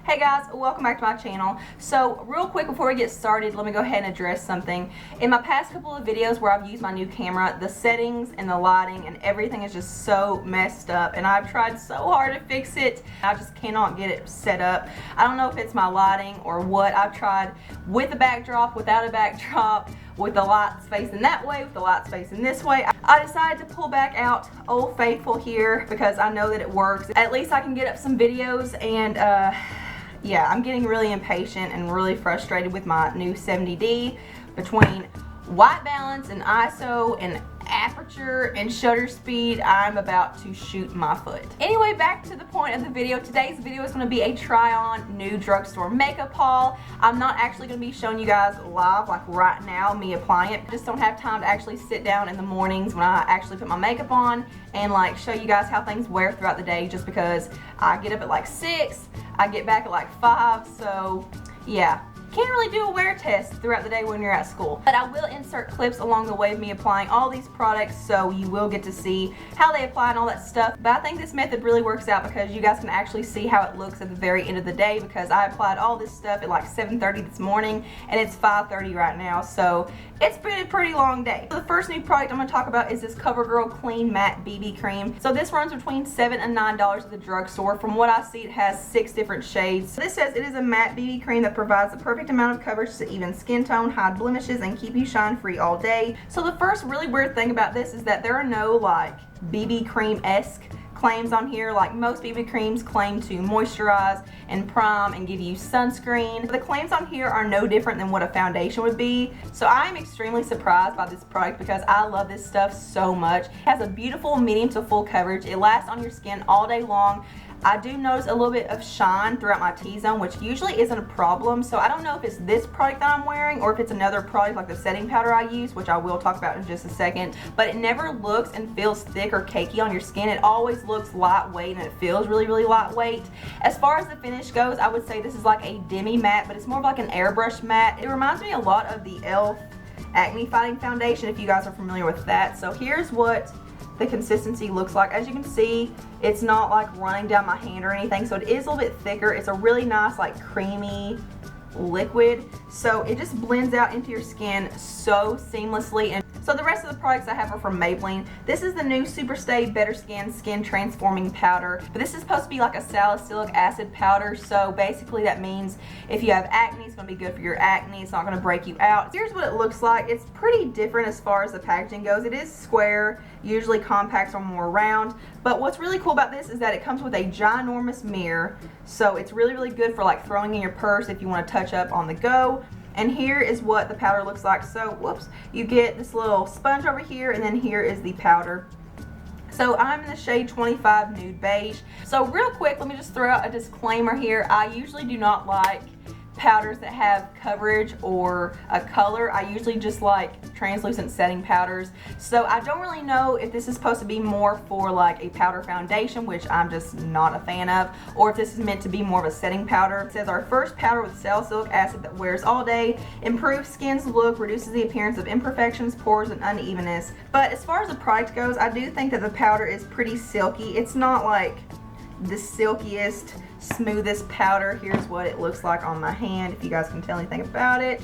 Hey guys, welcome back to my channel. So real quick before we get started, let me go ahead and address something. In my past couple of videos where I've used my new camera, the settings and the lighting and everything is just so messed up, and I've tried so hard to fix it. I just cannot get it set up. I don't know if it's my lighting or what. I've tried with a backdrop, without a backdrop, with the lights facing that way, with the lights facing this way. I decided to pull back out Old Faithful here because I know that it works. At least I can get up some videos, and yeah, I'm getting really impatient and really frustrated with my new 70D. Between white balance and ISO and aperture and shutter speed, I'm about to shoot my foot. Anyway, back to the point of the video. Today's video is going to be a try-on Nude drugstore makeup haul. I'm not actually going to be showing you guys live, like right now, me applying it. I just don't have time to actually sit down in the mornings when I actually put my makeup on and like show you guys how things wear throughout the day, just because I get up at like 6, I get back at like 5, so yeah. Can't really do a wear test throughout the day when you're at school, but I will insert clips along the way of me applying all these products, so you will get to see how they apply and all that stuff. But I think this method really works out because you guys can actually see how it looks at the very end of the day, because I applied all this stuff at like 7:30 this morning and it's 5:30 right now, so it's been a pretty long day. So the first new product I'm going to talk about is this Covergirl Clean Matte BB Cream. So this runs between $7 and $9 at the drugstore. From what I see, it has 6 different shades. So this says it is a matte BB cream that provides the perfect amount of coverage to even skin tone, hide blemishes, and keep you shine free all day. So the first really weird thing about this is that there are no like BB cream-esque claims on here. Like most BB creams claim to moisturize and prime and give you sunscreen. The claims on here are no different than what a foundation would be. So I am extremely surprised by this product because I love this stuff so much. It has a beautiful medium to full coverage. It lasts on your skin all day long. I do notice a little bit of shine throughout my T-zone, which usually isn't a problem. So I don't know if it's this product that I'm wearing or if it's another product like the setting powder I use, which I will talk about in just a second. But it never looks and feels thick or cakey on your skin. It always looks lightweight and it feels really, really lightweight. As far as the finish goes, I would say this is like a demi matte, but it's more of like an airbrush matte. It reminds me a lot of the e.l.f. Acne Fighting Foundation, if you guys are familiar with that. So here's what the consistency looks like. As you can see, it's not like running down my hand or anything, so it is a little bit thicker. It's a really nice like creamy liquid, so it just blends out into your skin so seamlessly. And so the rest of the products I have are from Maybelline. This is the new Superstay Betterskin Skin Transforming Powder, but this is supposed to be like a salicylic acid powder, so basically that means if you have acne, it's going to be good for your acne. It's not going to break you out. Here's what it looks like. It's pretty different as far as the packaging goes. It is square. Usually compacts are more round, but what's really cool about this is that it comes with a ginormous mirror, so it's really, really good for like throwing in your purse if you want to touch up on the go. And here is what the powder looks like. So whoops, you get this little sponge over here, and then here is the powder. So I'm in the shade 25 Nude Beige. So real quick, let me just throw out a disclaimer here. I usually do not like powders that have coverage or a color. I usually just like translucent setting powders. So I don't really know if this is supposed to be more for like a powder foundation, which I'm just not a fan of, or if this is meant to be more of a setting powder. It says our first powder with salicylic acid that wears all day, improves skin's look, reduces the appearance of imperfections, pores, and unevenness. But as far as the product goes, I do think that the powder is pretty silky. It's not like the silkiest, smoothest powder. Here's what it looks like on my hand, if you guys can tell anything about it.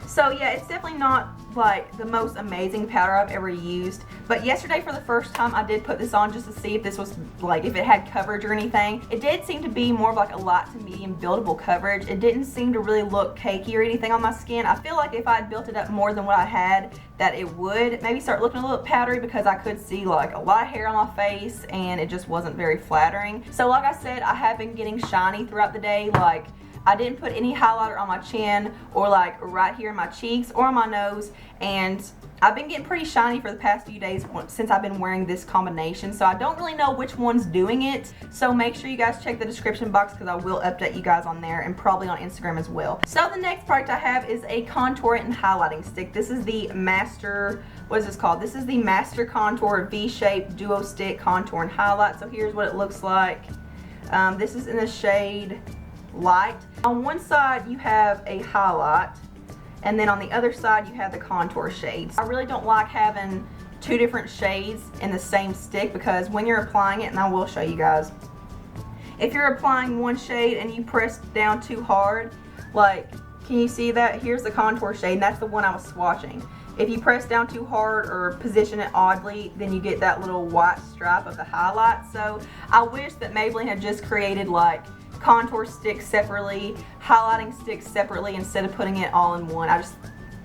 So yeah, it's definitely not like the most amazing powder I've ever used, but yesterday for the first time I did put this on just to see if this was like, if it had coverage or anything. It did seem to be more of like a light to medium buildable coverage. It didn't seem to really look cakey or anything on my skin. I feel like if I had built it up more than what I had, that it would maybe start looking a little powdery, because I could see like a lot of hair on my face and it just wasn't very flattering. So like I said, I have been getting shiny throughout the day. Like, I didn't put any highlighter on my chin or like right here in my cheeks or on my nose, and I've been getting pretty shiny for the past few days since I've been wearing this combination. So I don't really know which one's doing it, so make sure you guys check the description box because I will update you guys on there, and probably on Instagram as well. So the next product I have is a contour and highlighting stick. This is the Master, what is this called? This is the Master Contour V-Shape Duo Stick Contour and Highlight. So here's what it looks like. This is in the shade Light. On one side you have a highlight, and then on the other side you have the contour shades. I really don't like having 2 different shades in the same stick, because when you're applying it, and I will show you guys, if you're applying one shade and you press down too hard, like, can you see that? Here's the contour shade, and that's the one I was swatching. If you press down too hard or position it oddly, then you get that little white stripe of the highlight. So I wish that Maybelline had just created like contour sticks separately, highlighting sticks separately, instead of putting it all in one.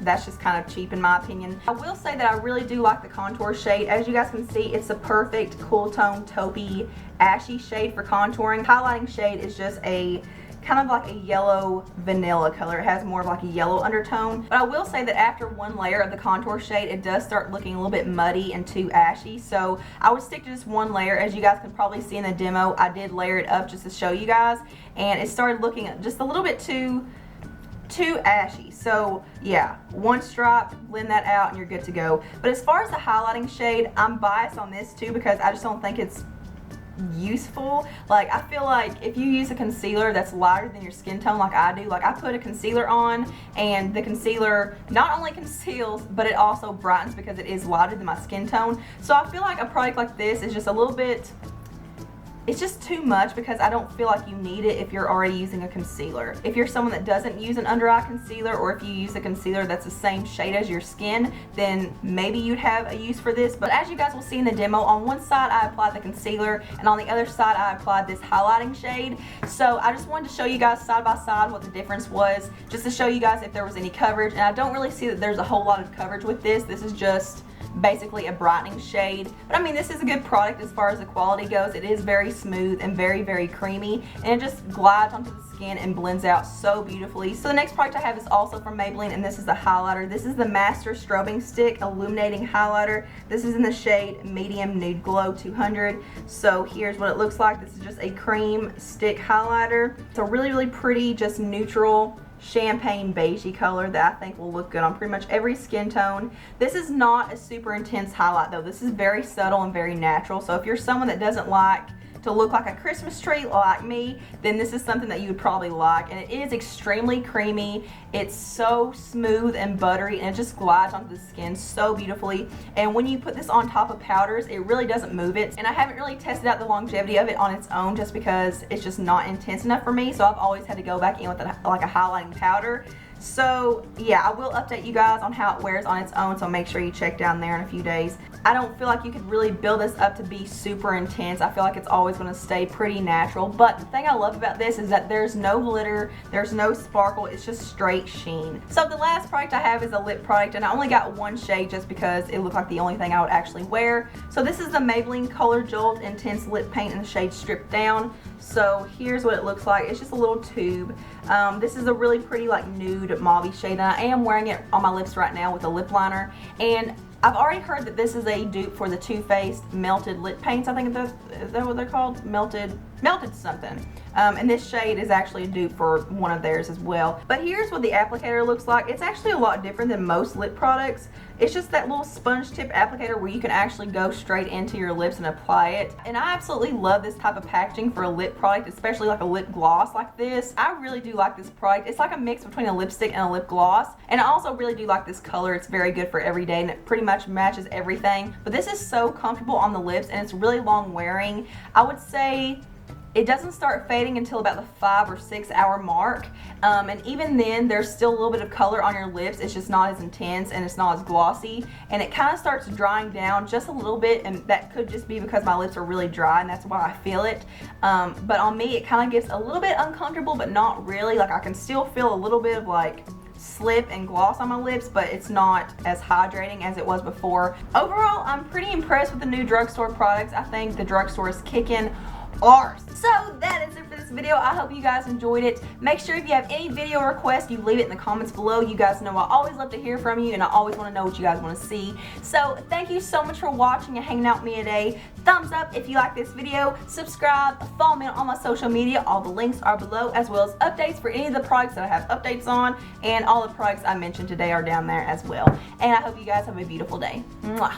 That's just kind of cheap in my opinion. I will say that I really do like the contour shade. As you guys can see, it's a perfect cool tone taupey ashy shade for contouring. Highlighting shade is just a kind of like a yellow vanilla color. It has more of like a yellow undertone. But I will say that after one layer of the contour shade, it does start looking a little bit muddy and too ashy. So I would stick to just one layer. As you guys can probably see in the demo, I did layer it up just to show you guys. And it started looking just a little bit too ashy. So yeah, one stripe, blend that out, and you're good to go. But as far as the highlighting shade, I'm biased on this too because I just don't think it's useful. Like, I feel like if you use a concealer that's lighter than your skin tone like I do, like I put a concealer on and the concealer not only conceals but it also brightens because it is lighter than my skin tone. So I feel like a product like this is just a little bit, it's just too much because I don't feel like you need it if you're already using a concealer. If you're someone that doesn't use an under eye concealer, or if you use a concealer that's the same shade as your skin, then maybe you'd have a use for this. But as you guys will see in the demo, on one side I applied the concealer and on the other side I applied this highlighting shade. So I just wanted to show you guys side by side what the difference was, just to show you guys if there was any coverage. And I don't really see that there's a whole lot of coverage with this. This is just basically a brightening shade. But I mean, this is a good product as far as the quality goes. It is very smooth and very, very creamy, and it just glides onto the skin and blends out so beautifully. So the next product I have is also from Maybelline, and this is the highlighter. This is the Master Strobing Stick Illuminating Highlighter. This is in the shade Medium Nude Glow 200. So here's what it looks like. This is just a cream stick highlighter. It's a really, really pretty, just neutral champagne beigey color that I think will look good on pretty much every skin tone. This is not a super intense highlight though. This is very subtle and very natural. So if you're someone that doesn't like to look like a Christmas tree like me, then this is something that you would probably like. And it is extremely creamy. It's so smooth and buttery, and it just glides onto the skin so beautifully. And when you put this on top of powders, it really doesn't move it. And I haven't really tested out the longevity of it on its own just because it's just not intense enough for me. So I've always had to go back in with like a highlighting powder. So yeah, I will update you guys on how it wears on its own, so make sure you check down there in a few days. I don't feel like you could really build this up to be super intense. I feel like it's always going to stay pretty natural. But the thing I love about this is that there's no glitter, there's no sparkle, it's just straight sheen. So the last product I have is a lip product, and I only got one shade just because it looked like the only thing I would actually wear. So this is the Maybelline Color Jolt Intense Lip Paint in the shade Stripped Down. So here's what it looks like. It's just a little tube. This is a really pretty like nude mauve shade, and I am wearing it on my lips right now with a lip liner. And I've already heard that this is a dupe for the Too Faced Melted Lip Paints. I think is that what they're called? Melted something. And this shade is actually a dupe for one of theirs as well. But here's what the applicator looks like. It's actually a lot different than most lip products. It's just that little sponge tip applicator where you can actually go straight into your lips and apply it. And I absolutely love this type of packaging for a lip product, especially like a lip gloss like this. I really do like this product. It's like a mix between a lipstick and a lip gloss. And I also really do like this color. It's very good for every day, and it pretty much matches everything. But this is so comfortable on the lips, and it's really long wearing. I would say it doesn't start fading until about the 5 or 6 hour mark, and even then there's still a little bit of color on your lips. It's just not as intense and it's not as glossy, and it kind of starts drying down just a little bit, and that could just be because my lips are really dry and that's why I feel it. But on me it kind of gets a little bit uncomfortable, but not really. Like, I can still feel a little bit of like slip and gloss on my lips, but it's not as hydrating as it was before. Overall, I'm pretty impressed with the new drugstore products. I think the drugstore is kicking arse. So that is it for this video. I hope you guys enjoyed it. Make sure if you have any video requests, you leave it in the comments below. You guys know I always love to hear from you, and I always want to know what you guys want to see. So thank you so much for watching and hanging out with me today. Thumbs up if you like this video. Subscribe. Follow me on all my social media. All the links are below, as well as updates for any of the products that I have updates on, and all the products I mentioned today are down there as well. And I hope you guys have a beautiful day. Mwah.